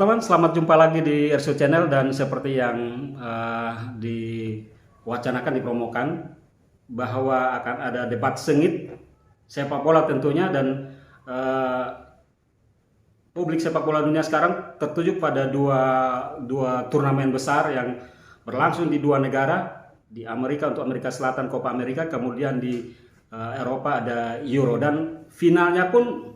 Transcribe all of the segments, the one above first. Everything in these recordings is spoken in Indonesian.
teman-teman, selamat jumpa lagi di RSU Channel dan seperti yang diwacanakan, dipromokan bahwa akan ada debat sengit sepak bola tentunya, dan publik sepak bola dunia sekarang tertuju pada dua turnamen besar yang berlangsung di dua negara, di Amerika untuk Amerika Selatan Copa America, kemudian di Eropa ada Euro, dan finalnya pun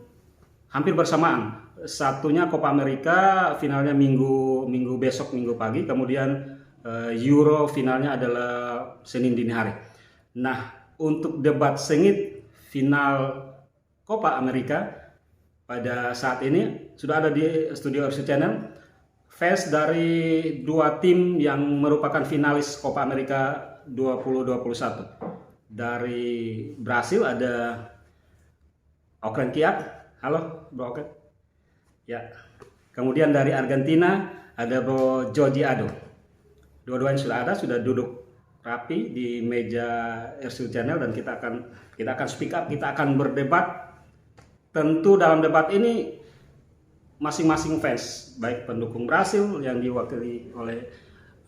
hampir bersamaan. Satunya Copa America finalnya minggu besok, minggu pagi, kemudian Euro finalnya adalah Senin dini hari. Nah, untuk debat sengit final Copa America pada saat ini sudah ada di studio RSU Channel fans dari dua tim yang merupakan finalis Copa America 2021. Dari Brasil ada Okren Kiat. Halo Bro Okren. Ya. Kemudian dari Argentina ada Bro Joji Ado. Dua-duanya sudah duduk rapi di meja RSU Channel, dan kita akan speak up, kita akan berdebat. Tentu dalam debat ini masing-masing fans, baik pendukung Brasil yang diwakili oleh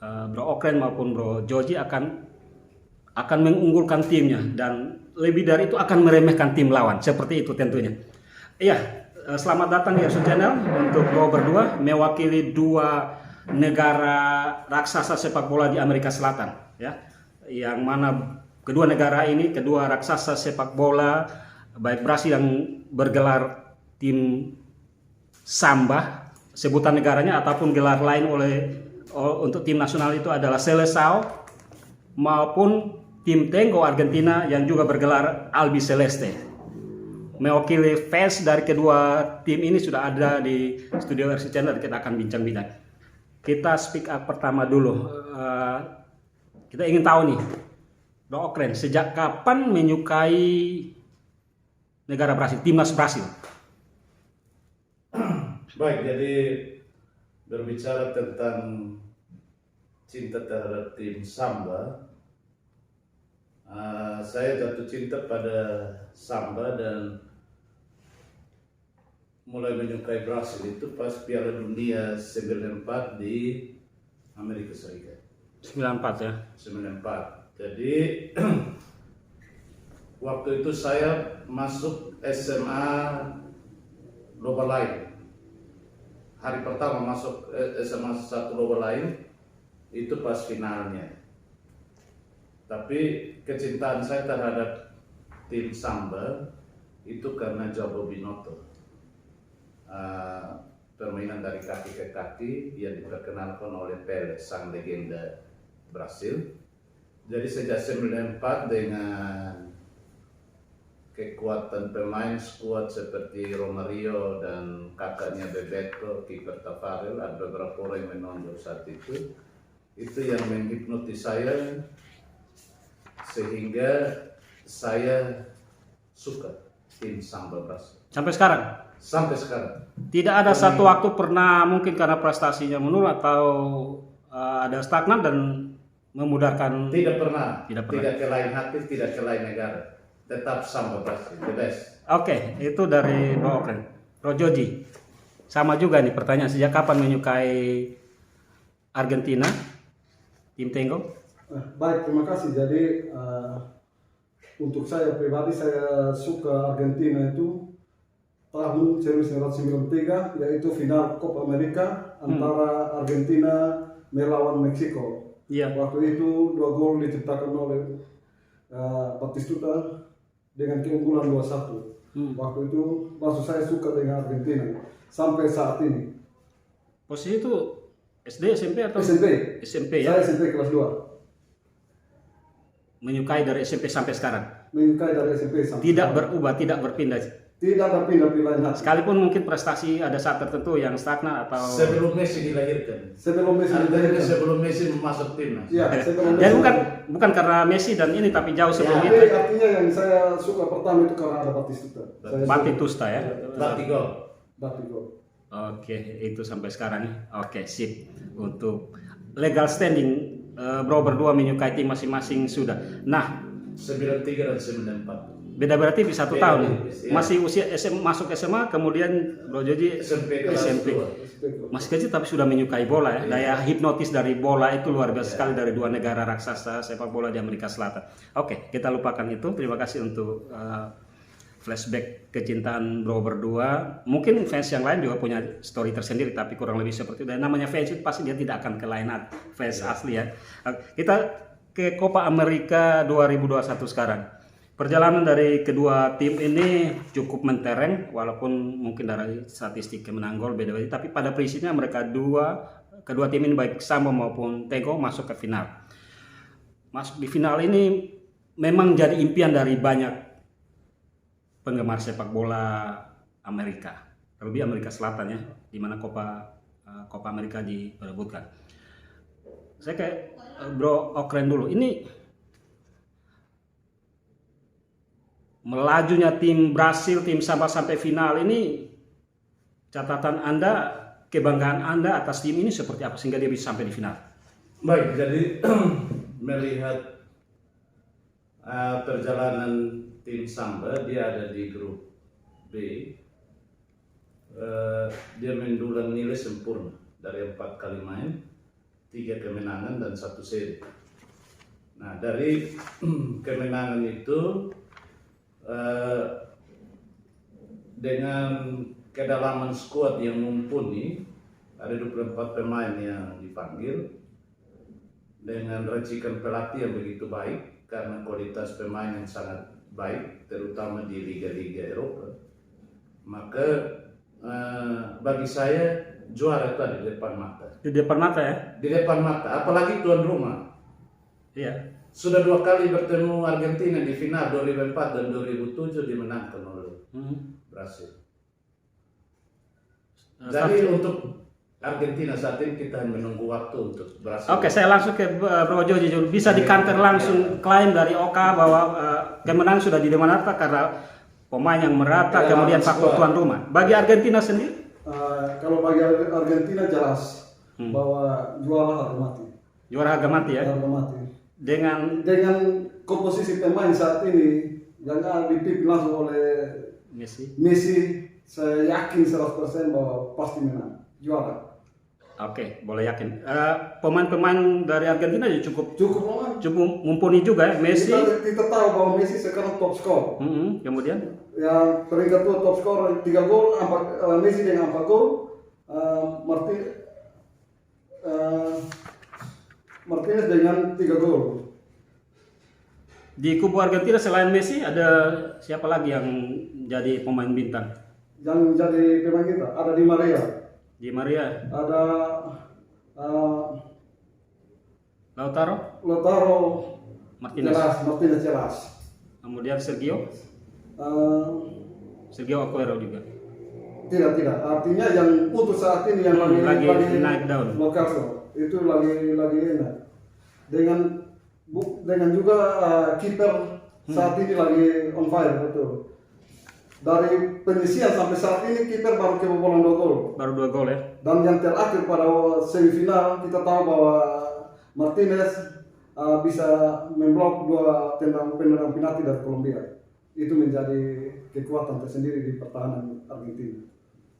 Bro Okren maupun Bro Joji akan mengunggulkan timnya, dan lebih dari itu akan meremehkan tim lawan, seperti itu tentunya. Iya, selamat datang di RSU Channel untuk Bro berdua mewakili dua negara raksasa sepak bola di Amerika Selatan, ya. Yang mana kedua negara ini, kedua raksasa sepak bola, baik Brasil yang bergelar tim Samba, sebutan negaranya, ataupun gelar lain untuk tim nasional itu adalah Seleção, maupun tim Tengo Argentina yang juga bergelar Albi Celeste. Mewakili fans dari kedua tim ini sudah ada di studio RSU Channel, kita akan bincang-bincang. Kita speak up pertama dulu. Kita ingin tahu nih, Bro Okren, sejak kapan menyukai negara Brasil, timnas Brasil? Baik, jadi berbicara tentang cinta terhadap tim Samba, saya jatuh cinta pada Samba dan mulai menyukai Brasil itu pas Piala Dunia 94 di Amerika Serikat. 94 ya? 94. Jadi waktu itu saya masuk SMA Loba Lain. Hari pertama masuk SMA 1 Loba Lain itu pas finalnya. Tapi kecintaan saya terhadap tim Samba itu karena João Binotto. Permainan dari kaki ke kaki yang diperkenalkan oleh Pelé, sang legenda Brasil. Jadi sejak 94 dengan kekuatan pemain skuad seperti Romario dan kakaknya Bebeto, kiper Tafarel, ada beberapa orang yang menonjol saat itu yang menghipnotis saya sehingga saya suka tim Samba Brasil. Sampai sekarang? Sampai sekarang. Tidak ada satu waktu pernah mungkin karena prestasinya menurun atau ada stagnan dan memudarkan? Tidak pernah. Tidak ke lain hati, tidak ke lain negara. Tetap Samba Brasil, the best. Oke, itu dari Bro Okren. Bro Joji, sama juga nih pertanyaan, sejak kapan menyukai Argentina, tim Tengo? Baik, terima kasih. Jadi untuk saya pribadi, saya suka Argentina itu tahun 1993, yaitu final Copa America antara Argentina melawan Meksiko. Iya. Waktu itu 2 gol diciptakan oleh Batistuta dengan keunggulan 2-1. Waktu itu maksud saya suka dengan Argentina sampai saat ini. Posisi itu SD, SMP atau? SMP. SMP ya? Saya SMP kelas 2. Menyukai dari SMP sampai sekarang? Menyukai dari SMP sampai Tidak sekarang. berubah, tidak berpindah? Tidak berpindah pilihan hati. Sekalipun mungkin prestasi ada saat tertentu yang stagnan atau? Sebelum Messi dilahirkan. Sebelum Messi masuk timnas. Ya, sebelum Dan Messi. bukan karena Messi dan ini, tapi jauh sebelum Tapi itu. artinya yang saya suka pertama itu karena ada Batistuta. Batistuta ya? Batigo. Oke, itu sampai sekarang. Oke, sip. Untuk legal standing, Bro berdua menyukai tim masing-masing sudah. Nah, 93 dan 94. Beda berarti di 1 Beda tahun. tipis, ya. Masih usia masuk SMA, kemudian Bro Joji SMP kelas SMP. 2. Masih kecil tapi sudah menyukai bola ya. Daya hipnotis dari bola itu luar biasa sekali dari dua negara raksasa sepak bola di Amerika Selatan. Oke, kita lupakan itu. Terima kasih untuk flashback kecintaan Bro berdua. Mungkin fans yang lain juga punya story tersendiri, tapi kurang lebih seperti itu. Dan namanya fans itu pasti dia tidak akan ke line up fans asli ya. Kita ke Copa America 2021 sekarang. Perjalanan dari kedua tim ini cukup mentereng, walaupun mungkin dari statistik kemenangan gol beda-beda, tapi pada prinsipnya mereka kedua tim ini baik Sambo maupun Tego masuk ke final. Masuk di final ini memang jadi impian dari banyak penggemar sepak bola Amerika, terlebih Amerika Selatan ya, di mana Copa America diperebutkan. Saya kayak Bro Okren dulu, ini melajunya tim Brasil, tim sampai final ini, catatan Anda, kebanggaan Anda atas tim ini seperti apa sehingga dia bisa sampai di final? Baik, jadi melihat perjalanan tim Samba, dia ada di grup B. Dia mendulang nilai sempurna dari 4 kali main, 3 kemenangan dan 1 seri. Nah, dari kemenangan itu dengan kedalaman skuad yang mumpuni, ada 24 pemain yang dipanggil dengan racikan pelatih yang begitu baik karena kualitas pemain yang sangat baik, terutama di liga-liga Eropa. Maka bagi saya juara itu ada di depan mata. Di depan mata ya? Di depan mata, apalagi tuan rumah. Iya. Sudah 2 kali bertemu Argentina di final 2004 dan 2007 dimenangkan oleh Brasil. Jadi untuk Argentina saat ini kita menunggu waktu untuk Brasil. Oke, saya langsung ke Bro Joji. Bisa dikanter langsung klaim dari Oka bahwa kemenangan sudah di depan mata karena pemain yang merata, kemudian faktor tuan rumah. Bagi Argentina sendiri? Kalau bagi Argentina jelas bahwa juara harga mati. Juara harga mati ya? Harga mati. Dengan komposisi pemain saat ini yang dipimpin langsung oleh Messi, saya yakin 100% bahwa pasti menang juara. Oke, boleh yakin. Pemain-pemain dari Argentina juga cukup mumpuni juga ya. Messi. Kita tahu bahwa Messi sekarang top skor. Kemudian yang peringkat 2 top skor 3 gol, Messi dengan 4 gol, Martinez dengan 3 gol. Di kubu Argentina selain Messi ada siapa lagi yang jadi pemain bintang? Yang jadi pemain kita ada Di Maria. Di Maria. Ada Lautaro. Martinez jelas. Kemudian Sergio Aguero juga. Tidak. Artinya yang untuk saat ini yang lagi naik daun. Locato itu lagi enak. Dengan juga kiper saat ini lagi on fire betul. Dari penyisian sampai saat ini kiper baru kebobolan 2 gol. Baru 2 gol ya. Dan yang terakhir pada semifinal kita tahu bahwa Martinez bisa memblok 2 tendangan penalti dari Kolombia. Itu menjadi kekuatan tersendiri di pertahanan Argentina.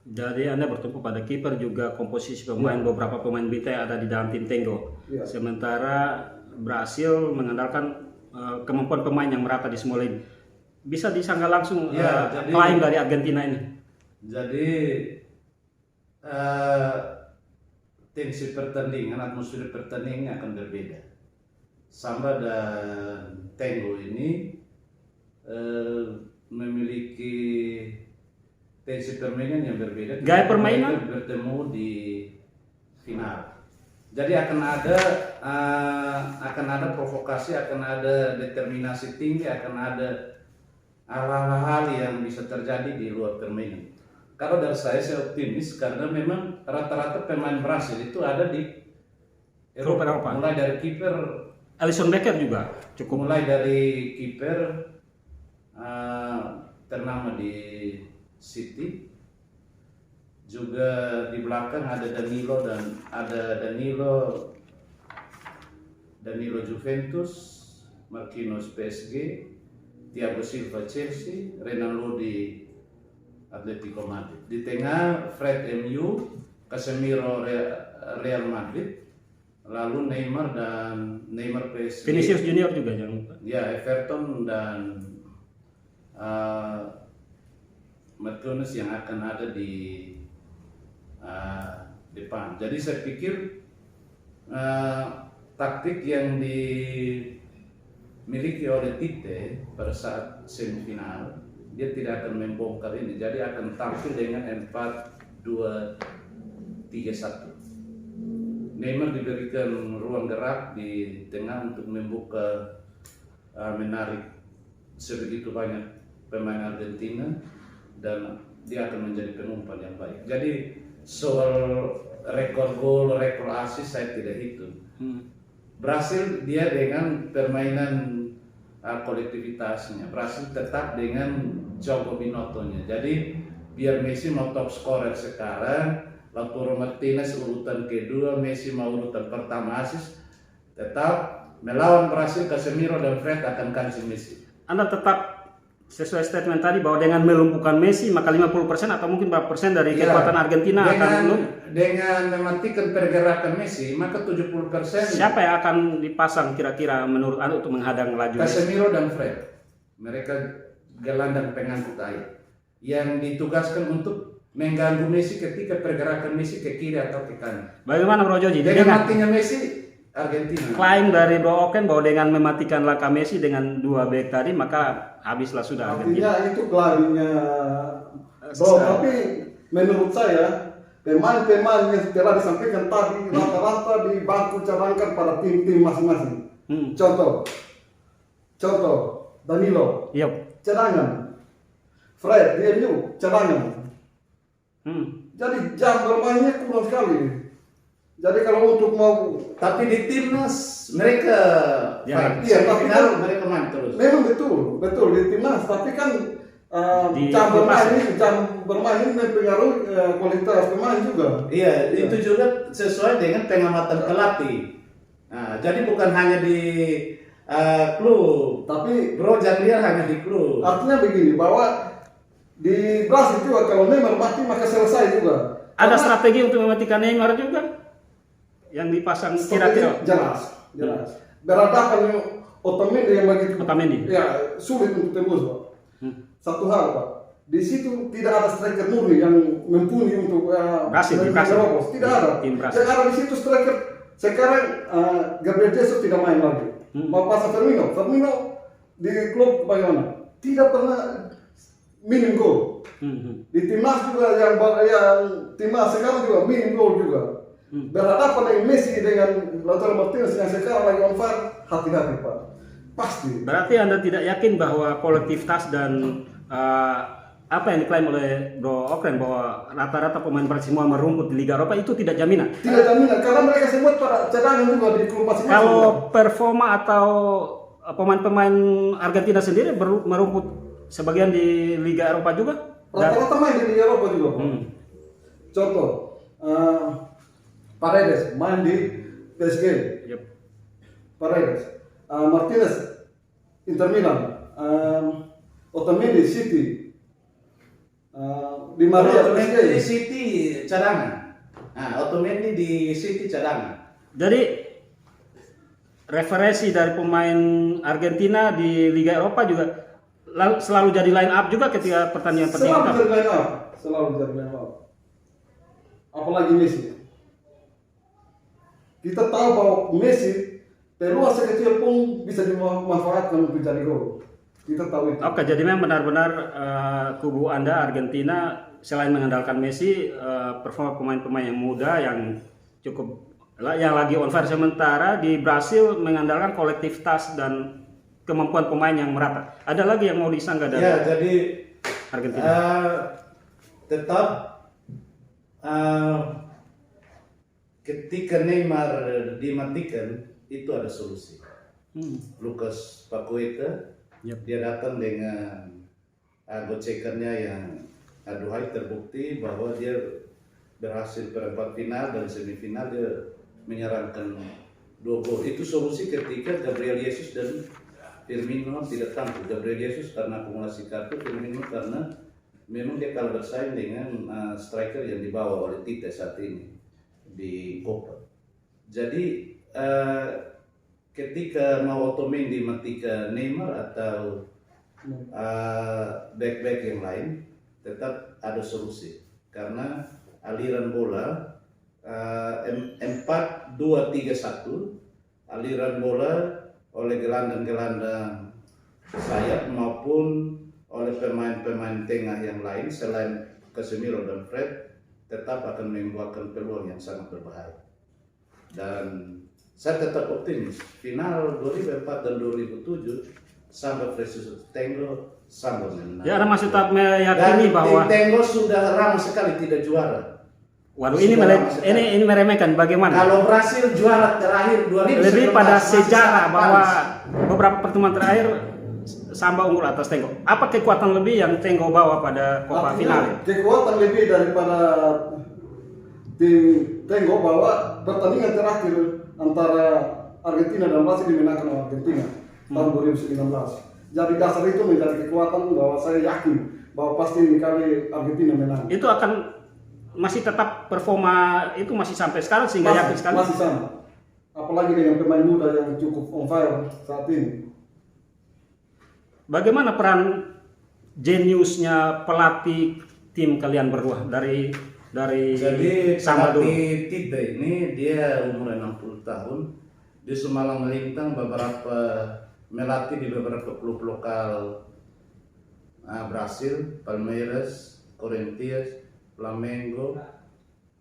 Jadi Anda bertumpu pada kiper juga komposisi pemain, beberapa pemain bintang yang ada di dalam tim Tengo. Sementara Brasil mengandalkan kemampuan pemain yang merata di semua lini. Bisa disangka langsung klaim dari Argentina ini. Jadi tensi pertandingan, atmosfer pertandingan akan berbeda. Samba dan Tengo ini memiliki tensi permainan yang berbeda. Gaya permainan bertemu di final. Jadi akan ada provokasi, akan ada determinasi tinggi, akan ada hal-hal yang bisa terjadi di luar permainan. Kalau dari saya optimis karena memang rata-rata pemain Brasil itu ada di Eropa. Mulai dari kiper Alisson Becker juga cukup. Mulai dari kiper ternama di City, juga di belakang ada Danilo dan ada Danilo Juventus, Marquinhos PSG, Thiago Silva Chelsea, Renan Lodi Atletico Madrid. Di tengah Fred MU, Casemiro Real Madrid, lalu Neymar PSG. Vinicius Junior juga jangan lupa. Ya, Everton dan Martinez yang akan ada di depan. Jadi saya pikir taktik yang dimiliki oleh Tite pada saat semifinal, dia tidak akan membongkar ini. Jadi akan tampil dengan 4-2-3-1. Neymar diberikan ruang gerak di tengah untuk membuka, menarik sebegitu banyak pemain Argentina, dan dia akan menjadi pengumpan yang baik. Jadi soal rekor gol, rekor assist saya tidak hitung. Brasil dia dengan permainan kolektivitasnya, Brasil tetap dengan Jogo Binotto-nya. Jadi biar Messi mau top scorer sekarang, Lautaro Martinez urutan kedua, Messi mau urutan pertama assist, tetap melawan Brasil, Casemiro dan Fred akan kasih Messi. Anda tetap sesuai statement tadi bahwa dengan melumpuhkan Messi maka 50% atau mungkin berapa persen dari kekuatan Argentina akan menurun? Dengan mematikan pergerakan Messi maka 70%. Siapa yang akan dipasang kira-kira menurut Anda untuk menghadang laju Messi? Casemiro dan Fred. Mereka gelandang pengangkut air yang ditugaskan untuk mengganggu Messi ketika pergerakan Messi ke kiri atau ke kanan. Bagaimana Bro Joji? Dengan matinya Messi, Argentina. Klaim dari Bro Oken bahwa dengan mematikan langkah Messi dengan 2 back tadi maka habislah sudah Argentina. Artinya itu klaimnya Bro, tapi menurut saya pemain-pemain yang telah disampaikan tadi rata-rata di bangku cadangkan pada tim-tim masing-masing. Contoh Danilo, Yep. cadangan. Fred, DMU, cadangan. Jadi jam bermainnya kurang sekali. Jadi kalau untuk mau, tapi di timnas mereka Ya, iya, tapi final kan- mereka main terus. memang betul di timnas, tapi kan Di jam timnas. bermain ini mempengaruhi kualitas pemain juga. Iya, itu juga sesuai dengan pengamatan pelatih. Nah, jadi bukan hanya di klub. Tapi Bro, jangan lihat hanya di klub. artinya begini, bahwa di Brasil juga kalau Neymar mati maka selesai juga. Ada Karena strategi untuk mematikan Neymar juga yang dipasang kira-kira. jelas. Berhadapan Otamendi yang begitu. Otamendi. Ya, sulit untuk tembus, Pak. Satu hal, Pak. Di situ tidak ada striker murni yang mumpuni untuk Brasil, di Brasil. menerobos. Tidak ada. Tim Brasil. Sekarang di situ striker sekarang Gabriel Jesus tidak main lagi. Mau pasang Firmino di klub bagaimana? Tidak pernah minim gol. Di timnas juga yang timnas sekarang juga minim gol juga. Berhadapan dengan Messi dengan Lautaro Martinez yang sekarang lagi on fire, hati-hati Pak. Pasti. Berarti Anda tidak yakin bahwa kolektivitas dan apa yang diklaim oleh Bro Oken bahwa rata-rata pemain Brasil semua merumput di Liga Eropa itu tidak jaminan. Tidak jaminan karena mereka semua pada cadangan juga di klub masing-masing. Kalau performa atau pemain-pemain Argentina sendiri merumput sebagian di Liga Eropa juga? Rata-rata main di Liga Eropa juga Pak. Contoh, Paredes main di PSG. Yep. Paredes, Martinez Inter Milan, Otamendi City, Di Maria Otamendi di PSG. City cadangan. Nah, Otamendi di City cadangan. Jadi referensi dari pemain Argentina di Liga Eropa juga selalu jadi line up juga ketika pertandingan Selalu utama. jadi line up, selalu jadi line up. Apalagi Messi. Kita tahu bahwa Messi peluang sekecil pun bisa dimanfaatkan untuk jadi gol. Kita tahu itu. Oke, jadi memang benar-benar kubu Anda Argentina selain mengandalkan Messi, performa pemain-pemain yang muda yang cukup yang lagi on fire, sementara di Brasil mengandalkan kolektivitas dan kemampuan pemain yang merata. Ada lagi yang mau disanggah dari Ya, jadi Argentina? tetap ketika Neymar dimatikan itu ada solusi. Lucas Paqueta dia datang dengan gocekannya yang aduhai, terbukti bahwa dia berhasil perempat final dan semifinal dia menyerangkan 2 gol. Itu solusi ketika Gabriel Jesus dan Firmino tidak tampil. Gabriel Jesus karena akumulasi kartu, Firmino karena memang dia kalah bersaing dengan striker yang dibawa oleh Tite saat ini di Copa. Jadi ketika mau Otamendi matikan Neymar atau back-back yang lain, tetap ada solusi karena aliran bola 4-2-3-1, aliran bola oleh gelandang-gelandang sayap maupun oleh pemain-pemain tengah yang lain selain Casemiro dan Fred tetap akan membuahkan peluang yang sangat berbahaya. Dan saya tetap optimis final 2004 dan 2007 Samba versus Tengo, Samba menang. Ya, Anda masih tetap meyakini bahwa Tengo sudah lama sekali tidak juara. waduh, ini meremehkan bagaimana? Kalau Brasil juara terakhir 2011 Lebih pada masih sejarah sangat bahwa panas. beberapa pertemuan terakhir Samba unggul atas Tengo. Apa kekuatan lebih yang Tengo bawa pada Copa final? Kekuatan lebih daripada tim Tengo bahwa pertandingan terakhir antara Argentina dan Brasil dimenangkan oleh Argentina tahun 2019. Jadi dasar itu menjadi kekuatan bahwa saya yakin bahwa pasti ini kali Argentina menang. Itu akan masih tetap performa itu masih sampai sekarang sehingga yakin sekali. Masih sama. Apalagi dengan pemain muda yang cukup on fire saat ini. Bagaimana peran jeniusnya pelatih tim kalian berdua dari Jadi Samba dulu? pelatih Tite ini dia umur 60 tahun. Dia semalang melintang melatih di beberapa klub lokal Brasil, Palmeiras, Corinthians, Flamengo.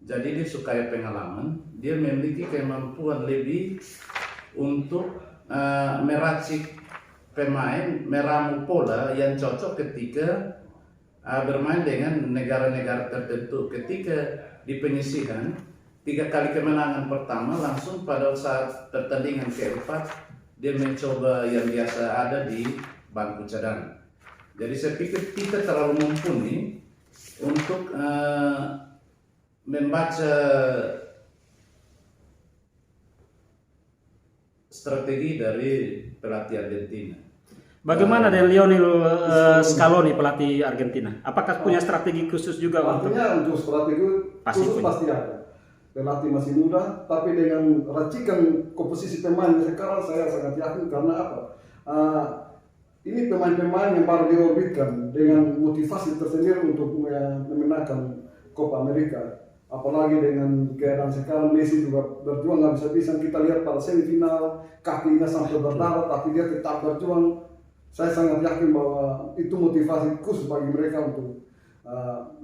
Jadi dia suka pengalaman. Dia memiliki kemampuan lebih untuk meracik pemain, meramu pola yang cocok ketika bermain dengan negara-negara tertentu. Ketika di penyisihan 3 kali kemenangan pertama langsung pada saat pertandingan keempat dia mencoba yang biasa ada di bangku cadangan. Jadi saya pikir kita terlalu mumpuni untuk membaca strategi dari pelatih Argentina. Bagaimana dengan Lionel Scaloni pelatih Argentina? Apakah punya strategi khusus juga untuk? Artinya untuk strategi khusus pasti ada. Pelatih masih muda, tapi dengan racikan komposisi pemain sekarang saya sangat yakin karena apa? Ini pemain-pemain yang baru diorbitkan dengan motivasi tersendiri untuk memenangkan Copa America. Apalagi dengan keadaan sekarang Messi juga berjuang nggak bisa kita lihat pada semifinal kakinya sampai berdarah tapi dia tetap berjuang. Saya sangat yakin bahwa itu motivasi khusus bagi mereka untuk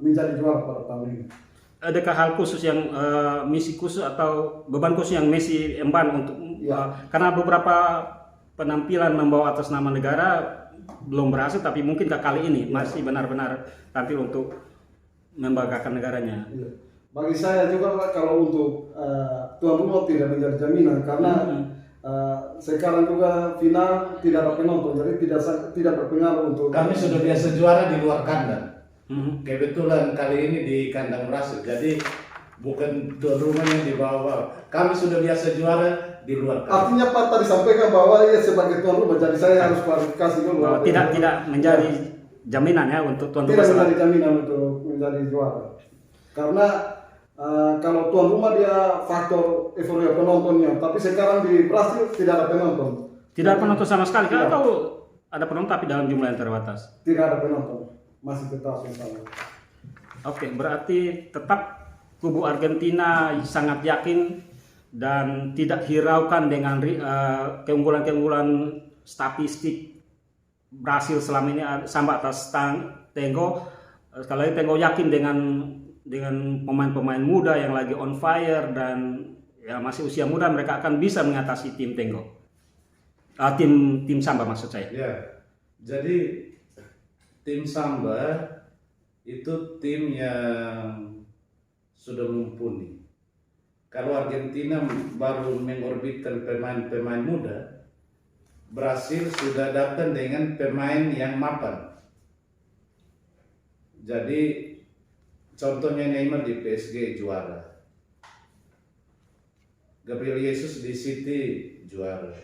menjadi juara pada tahun ini. Adakah hal khusus yang misi khusus atau beban khusus yang Messi emban untuk karena beberapa penampilan membawa atas nama negara belum berhasil, tapi mungkin kali ini masih benar-benar tampil untuk membanggakan negaranya. Iya. Bagi saya juga Pak, kalau untuk tuan rumah tidak menjadi jaminan karena sekarang juga final tidak ada penonton, jadi tidak berpengaruh untuk Kami sudah biasa juara di luar kandang. Kebetulan kali ini di kandang Brasil, jadi bukan tuan rumah yang dibawa. Kami sudah biasa juara di luar kandang. Artinya Pak tadi sampaikan bahwa ia sebagai tuan rumah, jadi saya harus klarifikasi dulu. Bahwa tidak menjadi jaminan ya untuk tuan rumah. Tidak menjadi jaminan untuk menjadi juara. Karena kalau tuan rumah dia faktor euforia penontonnya, tapi sekarang di Brasil tidak ada penonton. Tidak ada penonton sama sekali, atau ada penonton tapi dalam jumlah yang terbatas. Tidak ada penonton, masih tetap yang sama. Oke, berarti tetap kubu Argentina sangat yakin dan tidak hiraukan dengan keunggulan-keunggulan statistik Brasil selama ini sampai atas Tengo. Sekali lagi Tengo yakin dengan pemain-pemain muda yang lagi on fire dan ya masih usia muda, mereka akan bisa mengatasi tim Tengo. Tim Samba maksud saya. Ya, jadi tim Samba itu tim yang sudah mumpuni. Kalau Argentina baru mengorbitkan pemain-pemain muda, Brasil sudah datang dengan pemain yang mapan. Jadi contohnya Neymar di PSG juara, Gabriel Jesus di City juara,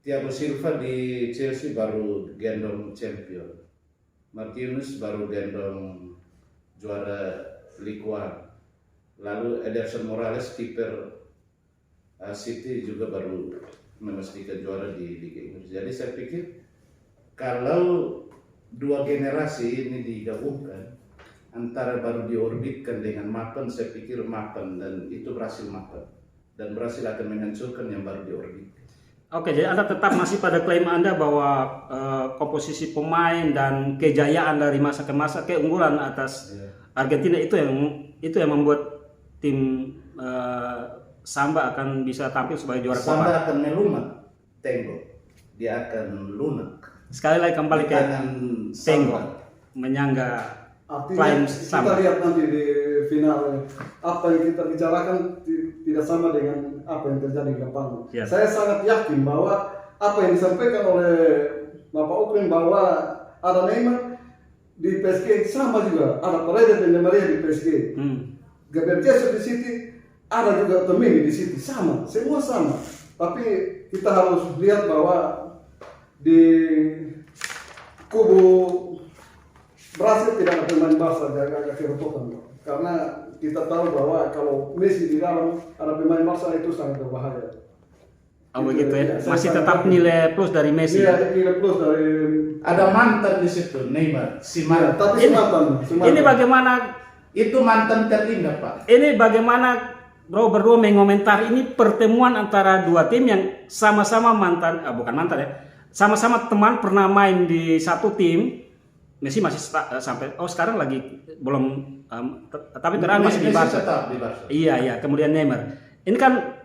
Thiago Silva di Chelsea baru gendong champion. Martinez baru gendong juara Ligue 1. Lalu Ederson Morales kiper City juga baru memastikan juara di Liga Inggris. Jadi saya pikir kalau dua generasi ini digabungkan, antara baru diorbitkan dengan Mappen, saya pikir Mappen dan itu berhasil Mappen dan berhasil akan menghancurkan yang baru diorbitkan. Oke, jadi Anda tetap masih pada klaim Anda bahwa komposisi pemain dan kejayaan dari masa ke masa, keunggulan atas Argentina itu yang membuat tim Samba akan bisa tampil sebagai juara Copa. Samba akan melunak, Tengo, dia akan lunak. Sekali lagi kembali ke Tengo, menyangga klaim Artinya kita Samba. lihat nanti di final apa yang kita bicarakan tidak sama dengan apa yang terjadi di lapangan. Ya. Saya sangat yakin bahwa apa yang disampaikan oleh Bapak Ukrin bahwa ada Neymar di PSG sama juga, ada Paredes dan Di Maria di PSG, Gabriel Jesus di City, ada juga Otamendi di City, sama, semua sama. Tapi kita harus lihat bahwa di kubu Brasil tidak ada pemain Barca jaga kerobohan, karena kita tahu bahwa kalau Messi di dalam ada pemain Barca itu sangat berbahaya. Oh begitu ya, Saya masih sangat tetap yakin. nilai plus dari Messi. Iya, nilai plus dari. Ada mantan di situ, Neymar, si Ya, mantan. tapi Ini- sematan. Ini bagaimana? Itu mantan terindah, Pak. Ini bagaimana Bro berdua mengomentari ini pertemuan antara dua tim yang sama-sama mantan, bukan mantan ya, sama-sama teman pernah main di satu tim. Messi masih sampai sekarang lagi belum, tapi terakhir masih di Messi Barca. tetap di Barca. Iya, kemudian Neymar. Ini kan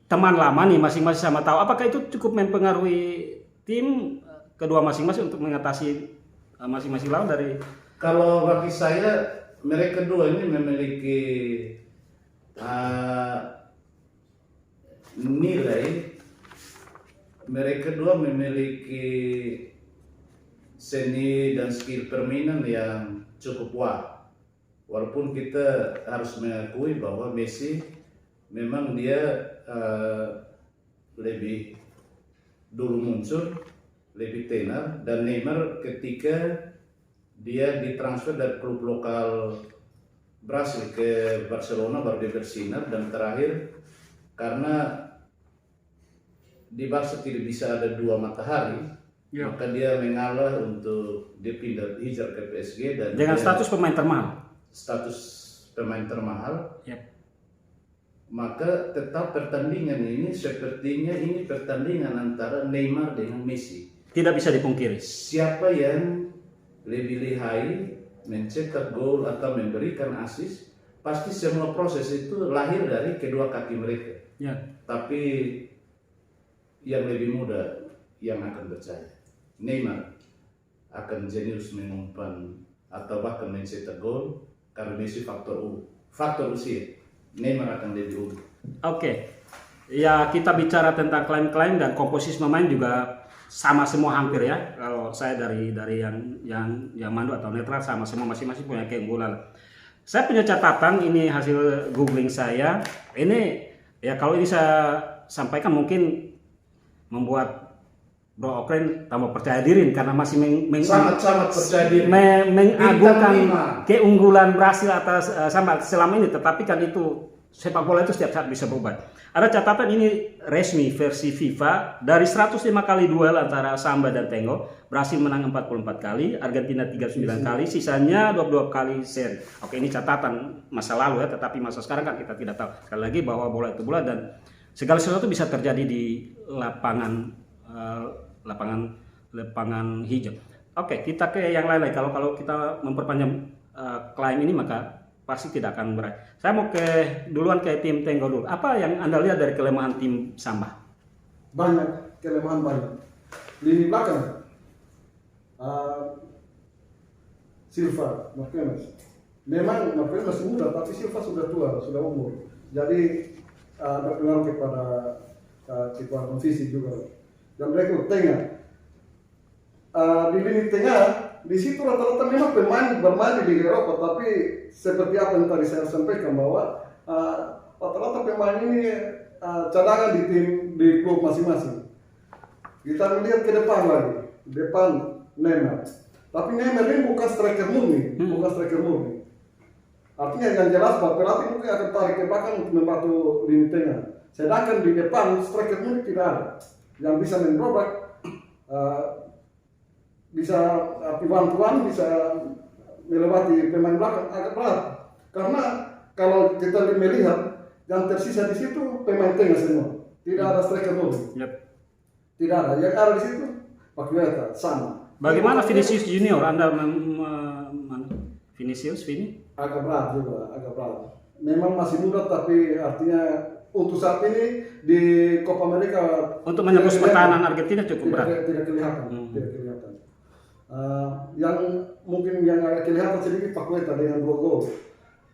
teman lama nih, masing-masing sama tahu. Apakah itu cukup mempengaruhi tim kedua masing-masing untuk mengatasi masing-masing lawan dari? Kalau bagi saya, mereka dua ini memiliki nilai. Mereka dua memiliki seni dan skill permainan yang cukup wah. Walaupun kita harus mengakui bahwa Messi memang dia lebih dulu muncul, lebih tenar, dan Neymar ketika dia ditransfer dari klub lokal Brasil ke Barcelona baru dia bersinar, dan terakhir karena di Barca tidak bisa ada dua matahari, maka dia mengalah untuk dia pindah hijrah ke PSG dan Dengan dia status pemain termahal. status pemain termahal. Yep. Maka tetap pertandingan ini sepertinya ini pertandingan antara Neymar dengan Messi. Tidak bisa dipungkiri. Siapa yang lebih lihai mencetak gol atau memberikan assist, pasti semua proses itu lahir dari kedua kaki mereka. Ya. Tapi yang lebih muda yang akan percaya. Neymar akan jenius mengumpan atau bahkan mencetak gol karena Messi faktor usia. Neymar akan lebih unggul. Oke. Ya, kita bicara tentang klaim-klaim dan komposisi pemain juga sama semua hampir ya. Kalau saya dari yang mandu atau netral sama semua, masing-masing punya keunggulan. Saya punya catatan, ini hasil googling saya. Ini ya kalau ini saya sampaikan mungkin membuat Bro Okren tambah percaya diri karena masih Sangat-sangat percaya diri. mengagungkan Bintang 5. keunggulan Brasil atas sama selama ini. Tetapi kan itu sepak bola itu setiap saat bisa berubah. Ada catatan ini resmi versi FIFA, dari 105 kali duel antara Samba dan Tengo, Brasil menang 44 kali, Argentina 39 kali, sisanya 22 kali seri. Oke, ini catatan masa lalu ya, tetapi masa sekarang kan kita tidak tahu. Sekali lagi bahwa bola itu bola dan segala sesuatu bisa terjadi di lapangan hijau. Oke, kita ke yang lain. Kalau kita memperpanjang klaim ini maka pasti tidak akan berakhir. Saya mau duluan ke tim Tengo dulu. Apa yang Anda lihat dari kelemahan tim Samba? Banyak kelemahan, banyak. Lini belakang Silva, Marquinhos. Memang Marquinhos masih muda, tapi Silva sudah tua, sudah umur. Jadi berpengaruh kepada kekuatan fisik juga. Dan mereka tengah. Di lini tengah, di situ rata-rata memang pemain bermain di Liga Eropa, tapi seperti apa yang tadi saya sampaikan bahwa rata-rata pemain ini cadangan di klub masing-masing. Kita melihat ke depan lagi, depan Neymar. Tapi Neymar ini bukan striker murni, bukan striker murni. Artinya yang jelas bahwa pelatih mungkin akan tarik ke belakang untuk membantu lini tengah. Sedangkan di depan striker murni tidak ada yang bisa mendobrak, bisa bantuan, bisa melewati pemain belakang agak berat. Karena kalau kita melihat yang tersisa di situ pemain tengah semua, tidak ada striker murni. Yep. Tidak ada, yang ada di situ Paqueta sama. Bagaimana Vinicius Junior? Anda Vinicius Vini? Agak berat juga, agak berat. Memang masih muda tapi artinya untuk saat ini di Copa America Untuk menembus pertahanan Argentina cukup berat. Tidak kelihatan, tidak kelihatan. Yang mungkin yang agak kelihatan sedikit Paqueta dengan 2 gol.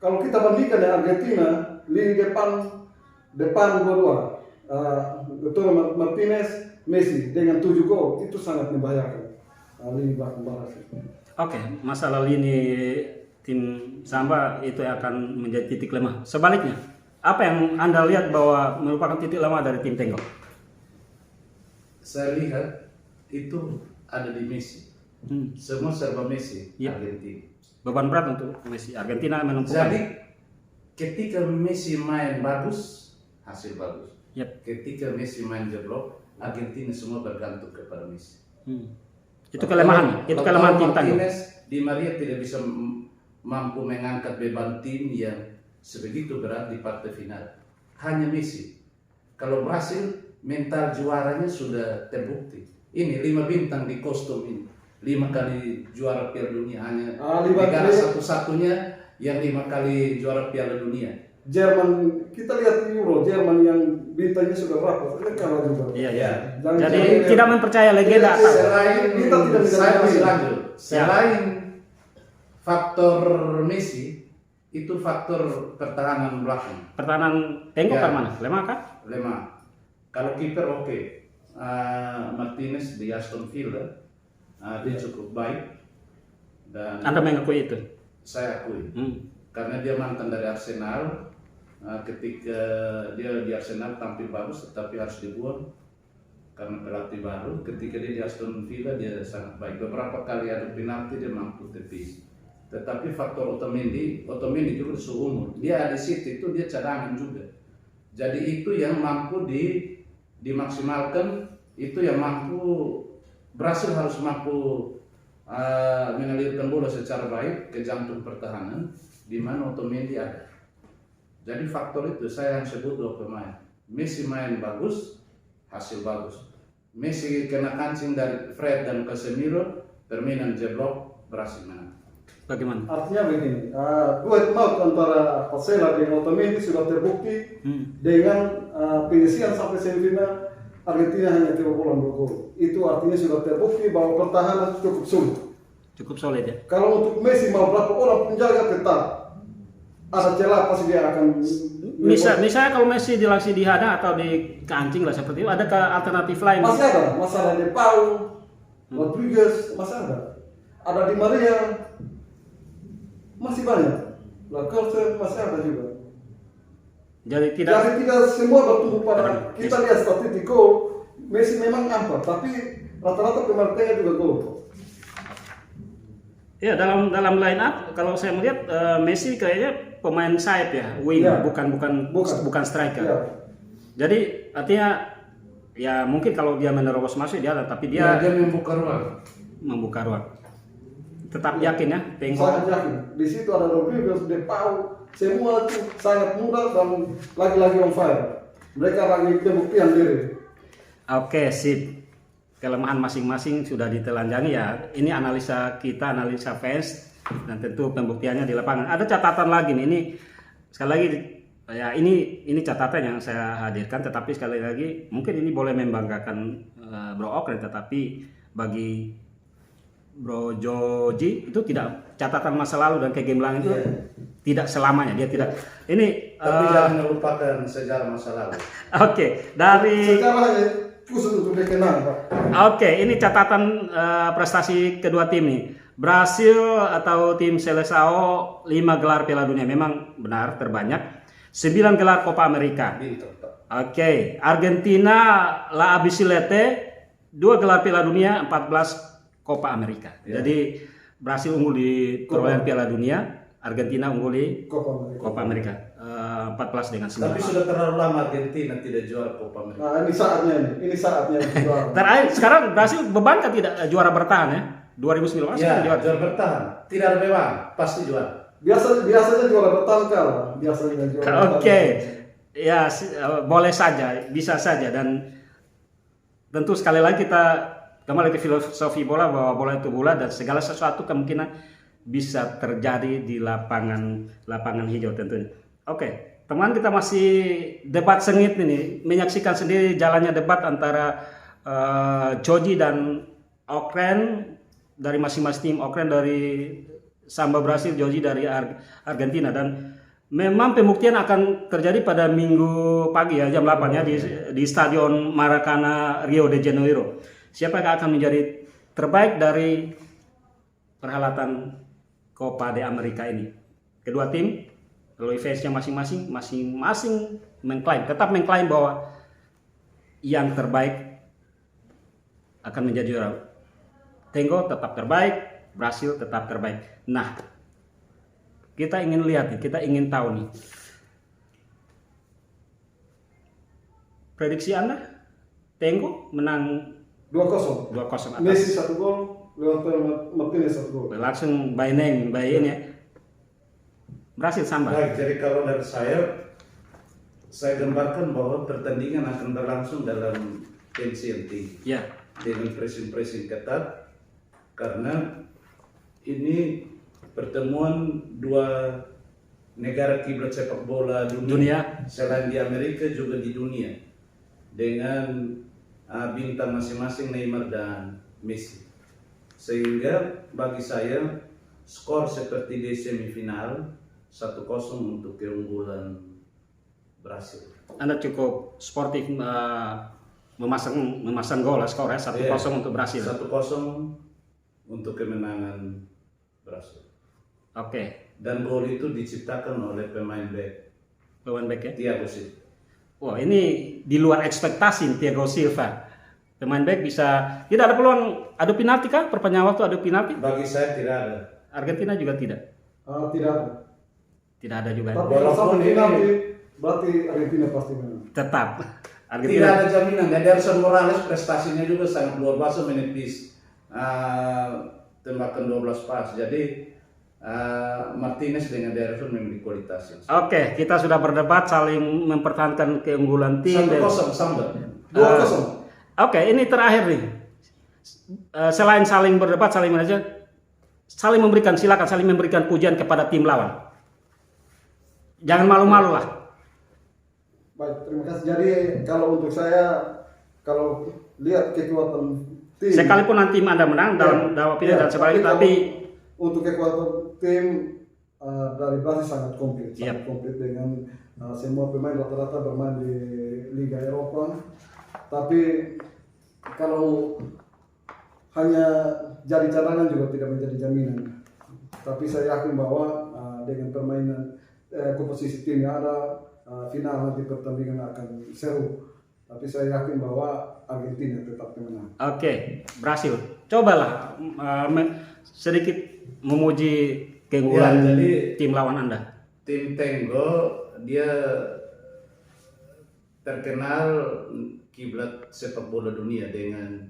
Kalau kita bandingkan dengan Argentina, lini depan dua-dua, Lautaro Martinez, Messi dengan 7 gol itu sangat membahayakan lini belakang balas. Oke, masalah lini tim Samba itu akan menjadi titik lemah. Sebaliknya, apa yang Anda lihat bahwa merupakan titik lemah dari tim Tenggok? Saya lihat itu ada di Messi. Semua serba Messi, Iya. Argentina. Beban berat untuk Messi. Argentina menumpukan. Jadi ketika Messi main bagus, hasil bagus. Yep. Ketika Messi main jeblok, Argentina semua bergantung kepada Messi. Itu kelemahan. Itu kelemahan tim Tenggok. Martinez, Di Maria tidak bisa mampu mengangkat beban tim yang sebegitu berat di partai final. Hanya Messi. Kalau Brasil, mental juaranya sudah terbukti. Ini 5 bintang di kostum ini. 5 kali juara Piala Dunia, hanya negara satu-satunya yang 5 kali juara Piala Dunia. Jerman, kita lihat di Euro, Jerman yang bintangnya sudah berapa? Ini kalah juga. Iya. Jangan Jadi jangan- tidak mempercaya legenda. Iya, Selain kita tidak bisa saya masih bilang. lanjut. Selain faktor Messi, itu faktor pertahanan belakang Pertahanan Tenggok Ya. kan mana? Lemah kan? lemah. Kalau kiper oke. Martinez di Aston Villa dia cukup baik dan Anda mengakui itu. saya akui Hmm. karena dia mantan dari Arsenal. Ketika dia di Arsenal tampil bagus tetapi harus dibuang karena pelatih baru. Ketika dia di Aston Villa dia sangat baik. Beberapa kali ada penalti dia mampu tepis. Tetapi faktor Otamendi juga seumur. Dia di City itu dia cadangan juga. Jadi itu yang mampu dimaksimalkan, itu yang mampu Brasil harus mampu mengalirkan bola secara baik ke jantung pertahanan di mana Otamendi ada. Jadi faktor itu saya yang sebut 2 pemain. Messi main bagus, hasil bagus. Messi kena kancing dari Fred dan Casemiro, permainan jeblok, Brasil menang. Bagaimana? Artinya begini, duet maut antara Pasela dengan Otamendi sudah terbukti dengan penyisian sampai semifinal. Argentina hanya kebobolan 2 gol. Itu artinya sudah terbukti bahwa pertahanan cukup sulit. Cukup solid ya. Kalau untuk Messi mau berapa orang penjaga tetap ada celah pasti dia akan. Misalnya kalau Messi langsung dihadang atau dikancing lah seperti itu, ada alternatif lain? Masih ada masalah De Paul, Rodriguez masih ada. Ada Di Maria, masih banyak. Lacaze masih ada juga. Jadi Jadi tidak semua bertumbuh pada kita lihat statistik gol. Messi memang ampat, tapi rata-rata pemain tengah juga gol. ya dalam line up kalau saya melihat Messi kayaknya pemain sayap ya, wing, Ya. bukan striker. Ya. Jadi artinya ya mungkin kalau dia menerobos masuk dia ada, tapi Dia dia membuka ruang. membuka ruang. Tetap yakin ya, Sangat Tenggok. yakin. Di situ ada Rodriguez, De Paul, semua itu sangat muda dan lagi-lagi on fire. Mereka lagi pembuktian diri. Oke, sip. Kelemahan masing-masing sudah ditelanjangi ya. Ini analisa kita, analisa fans, dan tentu pembuktiannya di lapangan. Ada catatan lagi nih. Ini sekali lagi ya ini catatan yang saya hadirkan. Tetapi sekali lagi mungkin ini boleh membanggakan Bro Okren, tetapi bagi Bro Joji itu tidak, catatan masa lalu dan kegemilangan itu tidak selamanya. Dia tidak. Ini Tapi jangan melupakan sejarah masa lalu. Oke, dari Sejarahnya khusus untuk dikenal, Pak. Oke, ini catatan prestasi kedua tim nih. Brasil atau tim Seleção 5 gelar Piala Dunia, memang benar terbanyak. 9 gelar Copa America. Pintar, Pak. Oke, Argentina La Albiceleste 2 gelar Piala Dunia, 14 Copa America. Ya. Jadi Brasil unggul di perolehan Piala Dunia, Argentina unggul di Copa America. 14 dengan 9. Tapi sudah terlalu lama Argentina tidak juara Copa America. Nah, ini saatnya juara. Terakhir sekarang Brasil beban kan tidak juara bertahan ya. 2019 Ya, kan juara. juara bertahan. Tidak ada beban, pasti juara. Biasanya juara bertahan kalah. Biasanya juara bertahan. Oke. Ya, boleh saja, bisa saja, dan tentu sekali lagi kita kembali ke filosofi bola, bahwa bola itu bola dan segala sesuatu kemungkinan bisa terjadi di lapangan hijau tentunya. Oke, teman, kita masih debat sengit ini, menyaksikan sendiri jalannya debat antara Joji dan Okren dari masing-masing tim. Okren dari Samba Brasil, Joji dari Argentina, dan memang pembuktian akan terjadi pada Minggu pagi ya, jam 8 ya, di Stadion Maracana, Rio de Janeiro. Siapa yang akan menjadi terbaik dari perhelatan Copa de America ini? Kedua tim melalui fansnya masing-masing tetap mengklaim bahwa yang terbaik akan menjadi juara. Tengo tetap terbaik, Brasil tetap terbaik. Nah, kita ingin lihat nih, kita ingin tahu nih, prediksi Anda, Tengo menang 2-0. 2-0 atas. Messi 1 gol, Lautaro Martinez 1 gol. Langsung by name, by ini ya. Brasil Samba. Baik, jadi kalau dari saya gambarkan bahwa pertandingan akan berlangsung dalam tensi yang tinggi. Ya, Dengan pressing ketat, karena ini pertemuan dua negara kiblat sepak bola dunia, selain di Amerika juga di dunia, dengan bintang masing-masing Neymar dan Messi. Sehingga bagi saya skor seperti di semifinal 1-0 untuk keunggulan Brasil. Anda cukup sportif memasang gol ya, skor ya, 1-0 untuk Brasil. 1-0 untuk kemenangan Brasil. Oke. Dan gol itu diciptakan oleh pemain back ya. Thiago Silva. Wah, ini di luar ekspektasi Thiago Silva. Pemain back bisa, tidak ada peluang adu penalti kah? Perpanjangan waktu adu penalti? Bagi saya tidak ada. Argentina juga tidak. Tidak ada. Tidak ada juga. Tapi kalau sampai penalti, berarti Argentina pasti menang. Tetap. Tidak Argentina. ada jaminan. Ederson Morales prestasinya juga sangat luar biasa menepis tembakan 12 pas. Jadi Martinez dengan Ederson memiliki kualitas yang Oke, kita sudah berdebat saling mempertahankan keunggulan tim. 1-0 Samba. 2-0. Oke, ini terakhir nih. Selain saling berdebat, saling memberikan pujian kepada tim lawan. Jangan malu-malu lah. Baik, terima kasih. Jadi kalau untuk saya, kalau lihat kekuatan tim, Sekalipun nanti Anda menang dalam opini dan sebagainya, tapi untuk kekuatan tim dari Brasil sangat komplit, Yep. komplit dengan semua pemain rata-rata bermain di Liga Eropa. Tapi kalau hanya jadi cadangan juga tidak menjadi jaminan. Tapi saya yakin bahwa dengan permainan komposisi tim yang ada, final nanti pertandingan akan seru. Tapi saya yakin bahwa Argentina tetap menang. Oke, Brasil. Cobalah sedikit memuji keunggulan Ya, jadi tim lawan Anda. tim Tengo dia terkenal kiblat sepak bola dunia dengan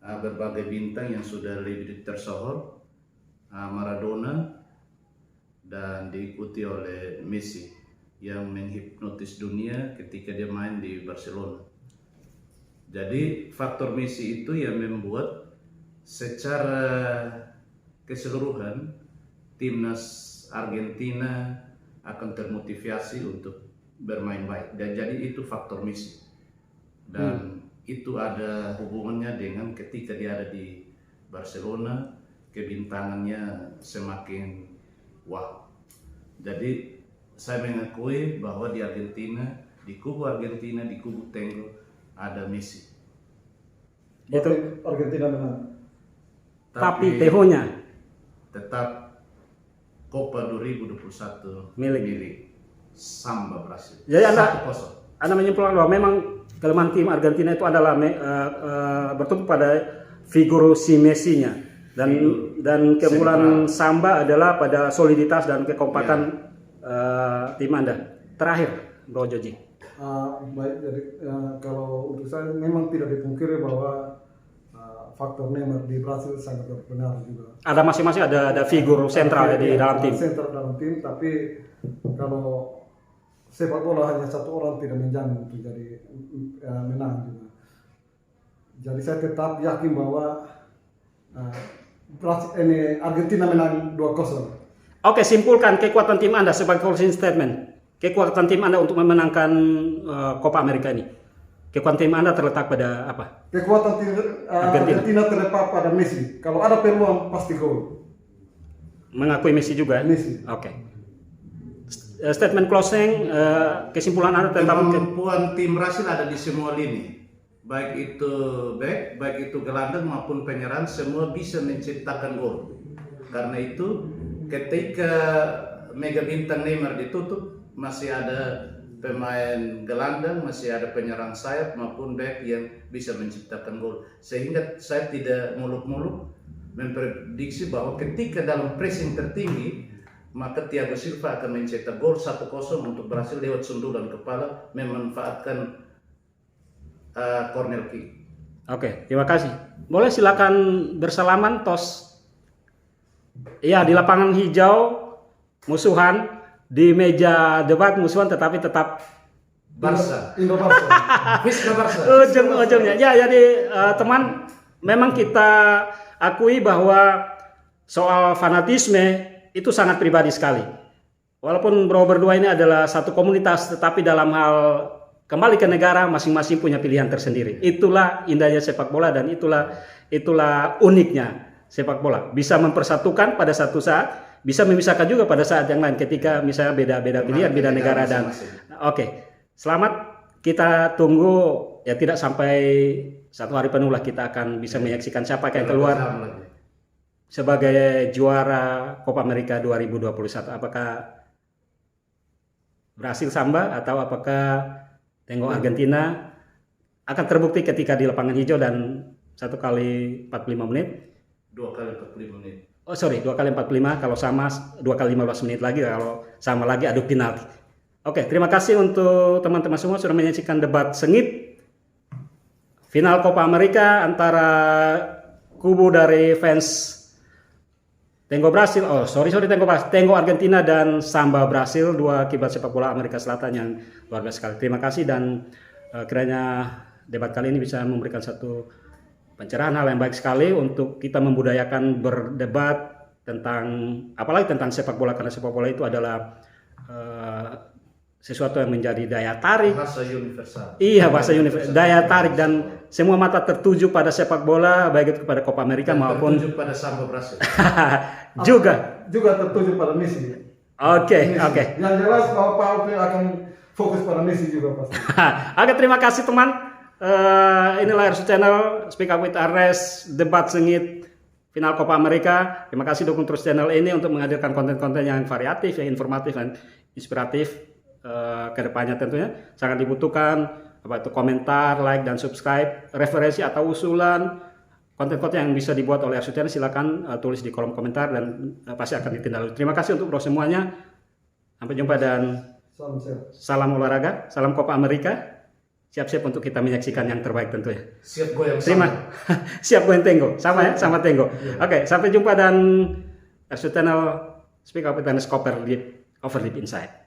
berbagai bintang yang sudah lebih tersohor, Maradona, dan diikuti oleh Messi yang menghipnotis dunia ketika dia main di Barcelona. Jadi faktor Messi itu yang membuat secara keseluruhan timnas Argentina akan termotivasi untuk bermain baik, dan jadi itu faktor Messi, dan itu ada hubungannya dengan ketika dia ada di Barcelona, kebintangannya semakin wow. Jadi saya mengakui bahwa di Argentina, di kubu Argentina, di kubu Tengo ada Messi. Itu Argentina menang. tapi tehonya tetap Copa 2021 milik milik Samba Brasil. Jadi Anda 1-0. menyimpulkan bahwa memang kelemahan tim Argentina itu adalah bertumpu pada figur si Messi-nya dan keunggulan Samba adalah pada soliditas dan kekompakan tim Anda. Terakhir, Bro Joji. Baik, jadi kalau untuk saya memang tidak dipungkiri bahwa faktor Neymar di Brasil sangat berpengaruh juga. Ada masing-masing ada figur sentral ya di dalam tim. Sentral dalam tim, tapi kalau sepak bola hanya satu orang tidak menjamin untuk jadi menang juga. Jadi saya tetap yakin bahwa Argentina menang 2-0. Oke, simpulkan kekuatan tim Anda sebagai closing statement. Kekuatan tim Anda untuk memenangkan Copa America ini. Kekuatan tim Anda terletak pada apa? Kekuatan tim Argentina terletak pada Messi. Kalau ada peluang pasti gol. Mengakui Messi juga? Messi. Oke. Statement closing, kesimpulan Anda tentang kemampuan tim Brasil ada di semua lini. Baik itu back, baik itu gelandang maupun penyerang, semua bisa menciptakan gol. Karena itu ketika mega bintang Neymar ditutup, masih ada pemain gelandang, masih ada penyerang sayap maupun back yang bisa menciptakan gol. Sehingga saya tidak muluk-muluk memprediksi bahwa ketika dalam pressing tertinggi, maka Thiago Silva akan mencetak gol 1-0 untuk Brasil lewat sundulan kepala memanfaatkan corner kick. Oke, terima kasih. Boleh silakan bersalaman tos. Iya, di lapangan hijau musuhan, di meja debat musuhan tetapi tetap Barca. Indo Barca. Visca Barca. ujung-ujungnya. Ya, jadi teman, memang kita akui bahwa soal fanatisme itu sangat pribadi sekali. Walaupun bro berdua ini adalah satu komunitas, tetapi dalam hal kembali ke negara masing-masing punya pilihan tersendiri. Itulah indahnya sepak bola dan itulah uniknya sepak bola. Bisa mempersatukan pada satu saat, bisa memisahkan juga pada saat yang lain ketika misalnya beda-beda pilihan, beda negara dan oke. Selamat, kita tunggu ya tidak sampai 1 hari penuh lah kita akan bisa menyaksikan siapa yang keluar sebagai juara Copa America 2021. Apakah Brasil Samba atau apakah Tengo Argentina akan terbukti ketika di lapangan hijau dan 1 kali 45 menit. 2 kali 45 menit. Oh sorry, 2 kali 45, kalau sama 2 kali 15 menit lagi, kalau sama lagi adu penalti. Oke, terima kasih untuk teman-teman semua sudah menyaksikan debat sengit final Copa America antara kubu dari fans Tengo Brasil, Tengo Argentina dan Samba Brasil, 2 kiblat sepak bola Amerika Selatan yang luar biasa sekali. Terima kasih dan kiranya debat kali ini bisa memberikan satu pencerahan hal yang baik sekali untuk kita membudayakan berdebat tentang apalagi tentang sepak bola, karena sepak bola itu adalah sesuatu yang menjadi daya tarik. Bahasa universal. Iya, bahasa universal. Daya tarik dan semua mata tertuju pada sepak bola, baik itu kepada Copa America dan maupun tertuju pada Samba Brasil. juga tertuju pada Messi. Oke. Yang jelas bahwa Pak Alvin akan fokus pada Messi juga pasti. Oke, terima kasih teman. Inilah RSU Channel, Speak Up with Ares, debat sengit final Copa America. Terima kasih dukung terus channel ini untuk menghadirkan konten-konten yang variatif, yang informatif dan inspiratif. Kedepannya tentunya sangat dibutuhkan apa itu komentar, like dan subscribe, referensi atau usulan konten-konten yang bisa dibuat oleh RSU Channel, silakan tulis di kolom komentar dan pasti akan ditindaklanjuti. Terima kasih untuk bro semuanya. Sampai jumpa dan salam olahraga, salam Copa America. Siap-siap untuk kita menyaksikan yang terbaik tentunya. Siap goyang Terima. Siap goyang Tengo. Sama ya, sama Tengo. Oke, sampai jumpa dan RSU Channel Speak Up with Ares Overdeep Inside.